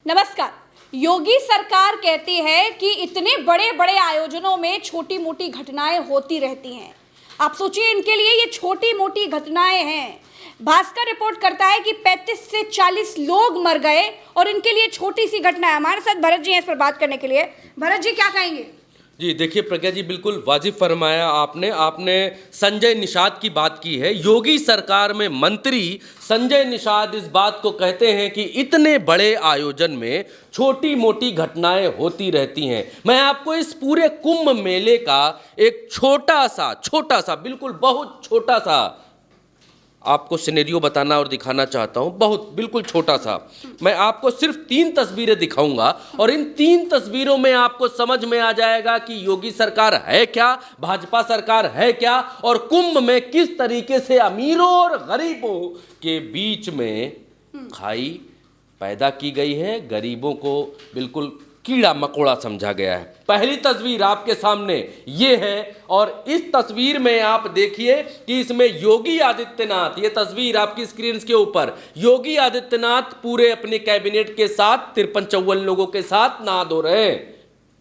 नमस्कार। योगी सरकार कहती है कि इतने बड़े बड़े आयोजनों में छोटी मोटी घटनाएं होती रहती हैं। आप सोचिए, इनके लिए ये छोटी मोटी घटनाएं हैं। भास्कर रिपोर्ट करता है कि 35 से 40 लोग मर गए और इनके लिए छोटी सी घटना है। हमारे साथ भरत जी हैं इस पर बात करने के लिए। भरत जी, क्या कहेंगे? जी देखिए प्रज्ञा जी, बिल्कुल वाजिब फरमाया आपने संजय निषाद की बात की है। योगी सरकार में मंत्री संजय निषाद इस बात को कहते हैं कि इतने बड़े आयोजन में छोटी मोटी घटनाएं होती रहती हैं। मैं आपको इस पूरे कुंभ मेले का एक छोटा सा बिल्कुल बहुत छोटा सा आपको सिनेरियो बताना और दिखाना चाहता हूं। बहुत बिल्कुल छोटा सा मैं आपको सिर्फ 3 तस्वीरें दिखाऊंगा और इन 3 तस्वीरों में आपको समझ में आ जाएगा कि योगी सरकार है क्या, भाजपा सरकार है क्या, और कुंभ में किस तरीके से अमीरों और गरीबों के बीच में खाई पैदा की गई है। गरीबों को बिल्कुल कीड़ा मकोड़ा समझा गया है। पहली तस्वीर आपके सामने ये है और इस तस्वीर में आप देखिए कि इसमें योगी आदित्यनाथ, ये तस्वीर आपकी स्क्रीन के ऊपर, योगी आदित्यनाथ पूरे अपने कैबिनेट के साथ 53-54 लोगों के साथ नहा धो रहे हैं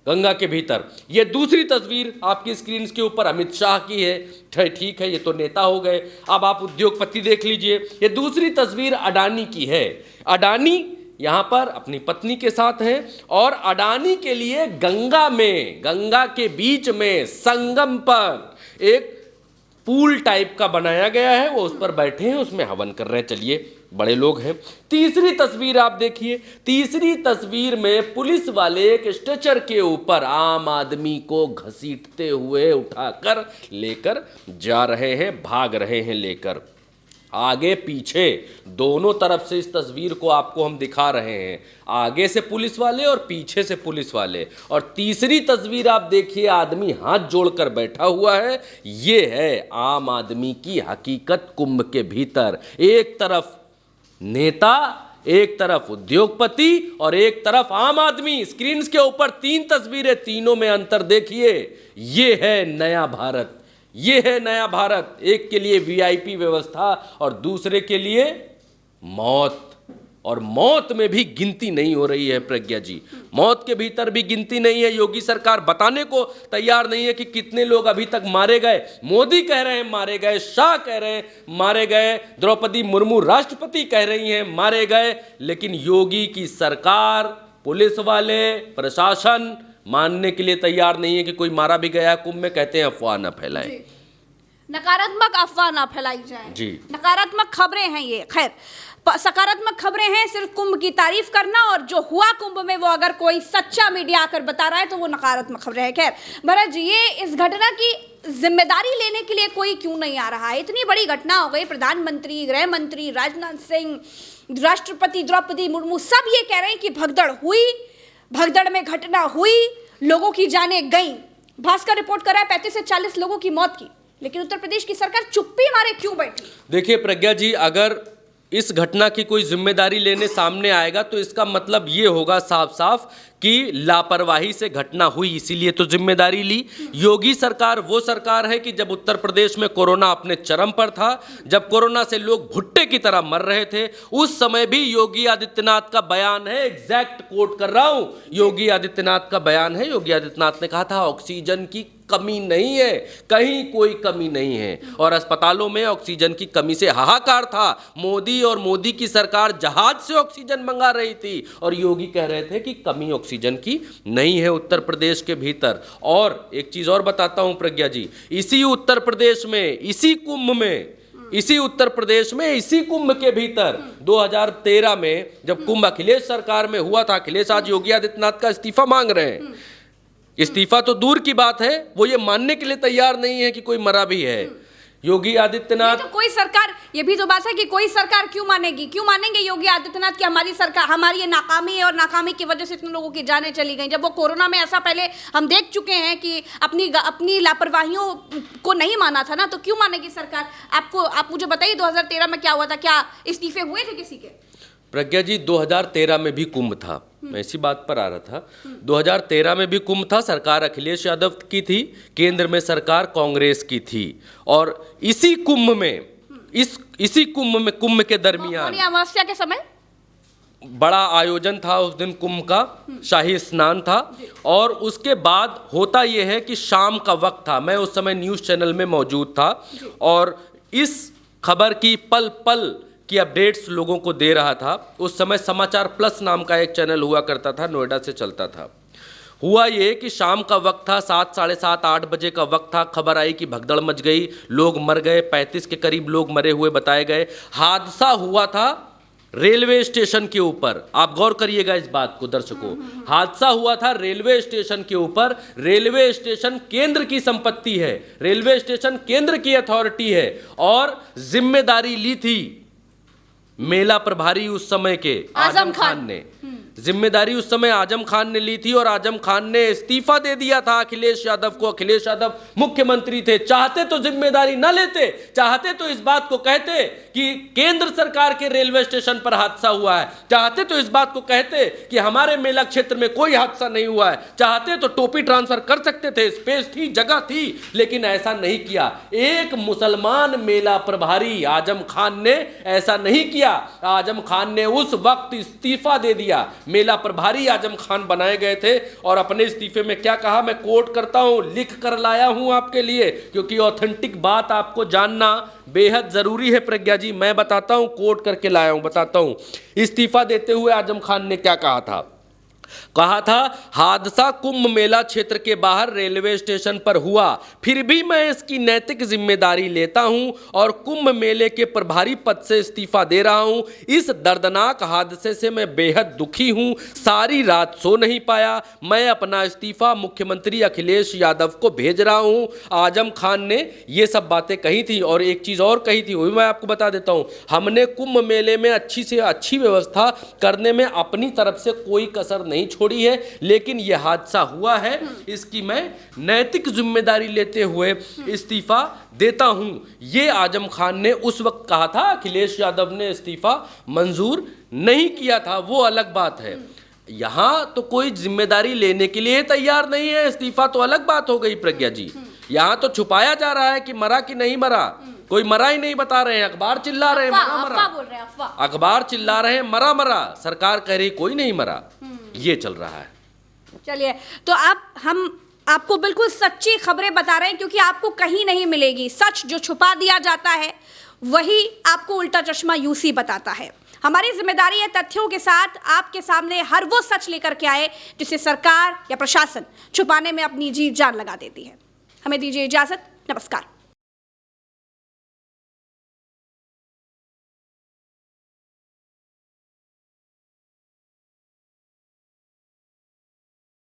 गंगा के भीतर। ये दूसरी तस्वीर आपकी स्क्रीन के ऊपर अमित शाह की है। ठीक है, ये तो नेता हो गए। अब आप उद्योगपति देख लीजिए। ये दूसरी तस्वीर अडानी की है। अडानी यहाँ पर अपनी पत्नी के साथ हैं और अडानी के लिए गंगा के बीच में संगम पर एक पूल टाइप का बनाया गया है। वो उस पर बैठे हैं, उसमें हवन कर रहे हैं। चलिए, बड़े लोग हैं। तीसरी तस्वीर आप देखिए। तीसरी तस्वीर में पुलिस वाले एक स्ट्रेचर के ऊपर आम आदमी को घसीटते हुए उठाकर लेकर जा रहे हैं, भाग रहे हैं लेकर। आगे पीछे दोनों तरफ से इस तस्वीर को आपको हम दिखा रहे हैं, आगे से पुलिस वाले और पीछे से पुलिस वाले। और तीसरी तस्वीर आप देखिए, आदमी हाथ जोड़कर बैठा हुआ है। ये है आम आदमी की हकीकत कुंभ के भीतर। एक तरफ नेता, एक तरफ उद्योगपति और एक तरफ आम आदमी। स्क्रीन के ऊपर 3 तस्वीरें, तीनों में अंतर देखिए। ये है नया भारत, ये है नया भारत। एक के लिए वीआईपी व्यवस्था और दूसरे के लिए मौत। और मौत में भी गिनती नहीं हो रही है प्रज्ञा जी, मौत के भीतर भी गिनती नहीं है। योगी सरकार बताने को तैयार नहीं है कि कितने लोग अभी तक मारे गए। मोदी कह रहे हैं मारे गए, शाह कह रहे हैं मारे गए, द्रौपदी मुर्मू राष्ट्रपति कह रही हैं मारे गए, लेकिन योगी की सरकार, पुलिस वाले, प्रशासन मानने के लिए तैयार नहीं है कि कोई मारा भी गया है कुंभ में। कहते हैं अफवाह ना फैलाएं, नकारात्मक अफवाह ना फैलाई जाए जी। नकारात्मक खबरें हैं ये। खैर, सकारात्मक खबरें हैं सिर्फ कुंभ की तारीफ करना, और जो हुआ कुंभ में वो अगर कोई सच्चा मीडिया आकर बता रहा है तो वो नकारात्मक खबरें हैं। खैर भरत जी, ये इस घटना की जिम्मेदारी लेने के लिए कोई क्यों नहीं आ रहा है? इतनी बड़ी घटना हो गई, प्रधानमंत्री, गृह मंत्री राजनाथ सिंह, राष्ट्रपति द्रौपदी मुर्मू सब ये कह रहे हैं कि भगदड़ हुई, भगदड़ में घटना हुई, लोगों की जानें गई। भास्कर रिपोर्ट कर रहा है 35 से 40 लोगों की मौत की, लेकिन उत्तर प्रदेश की सरकार चुप्पी मारे क्यों बैठी? देखिए प्रज्ञा जी, अगर इस घटना की कोई जिम्मेदारी लेने सामने आएगा तो इसका मतलब ये होगा साफ साफ कि लापरवाही से घटना हुई, इसीलिए तो जिम्मेदारी ली। योगी सरकार वो सरकार है कि जब उत्तर प्रदेश में कोरोना अपने चरम पर था, जब कोरोना से लोग भुट्टे की तरह मर रहे थे, उस समय भी योगी आदित्यनाथ का बयान है, एग्जैक्ट कोट कर रहा हूं, योगी आदित्यनाथ का बयान है। योगी आदित्यनाथ ने कहा था ऑक्सीजन की कमी नहीं है, कहीं कोई कमी नहीं है, और अस्पतालों में ऑक्सीजन की कमी से हाहाकार था। मोदी और मोदी की सरकार जहाज से ऑक्सीजन मंगा रही थी और योगी कह रहे थे कि कमी ऑक्सीजन की नहीं है उत्तर प्रदेश के भीतर। और एक चीज और बताता हूं प्रज्ञा जी, इसी उत्तर प्रदेश में, इसी कुंभ में, इसी उत्तर प्रदेश में, इसी कुंभ के भीतर 2013 में जब कुंभ अखिलेश सरकार में हुआ था, अखिलेश आज योगी आदित्यनाथ का इस्तीफा मांग रहे हैं। इस्तीफा तो दूर की बात है, वो ये मानने के लिए तैयार नहीं है कि कोई मरा भी है। योगी आदित्यनाथ, तो कोई सरकार, ये भी तो बात है कि कोई सरकार क्यों मानेगी, क्यों मानेंगे योगी आदित्यनाथ की हमारी सरकार, हमारी ये नाकामी है और नाकामी की वजह से इतने लोगों की जानें चली गई। जब वो कोरोना में ऐसा पहले हम देख चुके हैं कि अपनी लापरवाहियों को नहीं माना था ना, तो क्यों मानेगी सरकार? आप मुझे बताइए 2013 में क्या हुआ था? क्या इस्तीफे हुए थे किसी के? प्रज्ञा जी, 2013 में भी कुंभ था, मैं इसी बात पर आ रहा था। 2013 में भी कुंभ था, सरकार अखिलेश यादव की थी, केंद्र में सरकार कांग्रेस की थी। और इसी कुंभ में, इसी कुंभ के दर्मियान, अमावस्या के समय बड़ा आयोजन था उस दिन कुंभ का, शाही स्नान था, और उसके बाद होता यह है कि शाम का वक्त था, मैं उस समय न्यूज़ चैनल में मौजूद था और इस खबर की पल पल की अपडेट्स लोगों को दे रहा था। उस समय समाचार प्लस नाम का एक चैनल हुआ करता था, नोएडा से चलता था। हुआ ये कि शाम का वक्त था, 7, साढ़े 7, 8 बजे का वक्त था। खबर आई कि भगदड़ मच गई, लोग मर गए, 35 के करीब लोग मरे हुए बताए गए। हादसा हुआ था रेलवे स्टेशन के ऊपर, आप गौर करिएगा इस बात को दर्शकों, हादसा हुआ था रेलवे स्टेशन के ऊपर। रेलवे स्टेशन केंद्र की संपत्ति है, रेलवे स्टेशन केंद्र की अथॉरिटी है और जिम्मेदारी ली थी मेला प्रभारी उस समय के आजम खान ने। जिम्मेदारी उस समय आजम खान ने ली थी और आजम खान ने इस्तीफा दे दिया था अखिलेश यादव को। अखिलेश यादव मुख्यमंत्री थे, चाहते तो जिम्मेदारी न लेते, चाहते तो इस बात को कहते कि केंद्र सरकार के रेलवे स्टेशन पर हादसा हुआ है, चाहते तो इस बात को कहते कि हमारे मेला क्षेत्र में कोई हादसा नहीं हुआ है, चाहते तो टोपी ट्रांसफर कर सकते थे, स्पेस थी, जगह थी, लेकिन ऐसा नहीं किया। एक मुसलमान मेला प्रभारी आजम खान ने ऐसा नहीं किया। आजम खान ने उस वक्त इस्तीफा दे दिया। मेला प्रभारी आजम खान बनाए गए थे और अपने इस्तीफे में क्या कहा, मैं कोट करता हूं, लिख कर लाया हूं आपके लिए, क्योंकि ऑथेंटिक बात आपको जानना बेहद जरूरी है प्रज्ञा जी। मैं बताता हूं, कोट करके लाया हूं, बताता हूं। इस्तीफा देते हुए आजम खान ने क्या कहा था, हादसा कुंभ मेला क्षेत्र के बाहर रेलवे स्टेशन पर हुआ, फिर भी मैं इसकी नैतिक जिम्मेदारी लेता हूं और कुंभ मेले के प्रभारी पद से इस्तीफा दे रहा हूं। इस दर्दनाक हादसे से मैं बेहद दुखी हूं, सारी रात सो नहीं पाया। मैं अपना इस्तीफा मुख्यमंत्री अखिलेश यादव को भेज रहा हूं। आजम खान ने ये सब बातें कही थी और एक चीज और कही थी, वो भी मैं आपको बता देता हूं। हमने कुंभ मेले में अच्छी से अच्छी व्यवस्था करने में अपनी तरफ से कोई कसर नहीं छोड़ी है, लेकिन यह हादसा हुआ है, इसकी मैं नैतिक जिम्मेदारी लेते हुए इस्तीफा देता हूं। ये आजम खान ने उस वक्त कहा था। अखिलेश यादव ने इस्तीफा मंजूर नहीं किया था, वो अलग बात है। यहां तो कोई जिम्मेदारी लेने के लिए तैयार नहीं है, इस्तीफा तो अलग बात हो गई प्रज्ञा जी। यहां तो छुपाया जा रहा है कि मरा कि नहीं मरा, कोई मरा ही नहीं बता रहे हैं, अखबार चिल्ला रहे हैं मरा मरा, अखबार चिल्ला रहे हैं मरा मरा, सरकार कह रही कोई नहीं मरा। ये चल रहा है। चलिए, तो हम आपको बिल्कुल सच्ची खबरें बता रहे हैं, क्योंकि आपको कहीं नहीं मिलेगी। सच जो छुपा दिया जाता है वही आपको उल्टा चश्मा यूसी बताता है। हमारी जिम्मेदारी है तथ्यों के साथ आपके सामने हर वो सच लेकर के आए जिसे सरकार या प्रशासन छुपाने में अपनी जी जान लगा देती है। हमें दीजिए इजाजत, नमस्कार।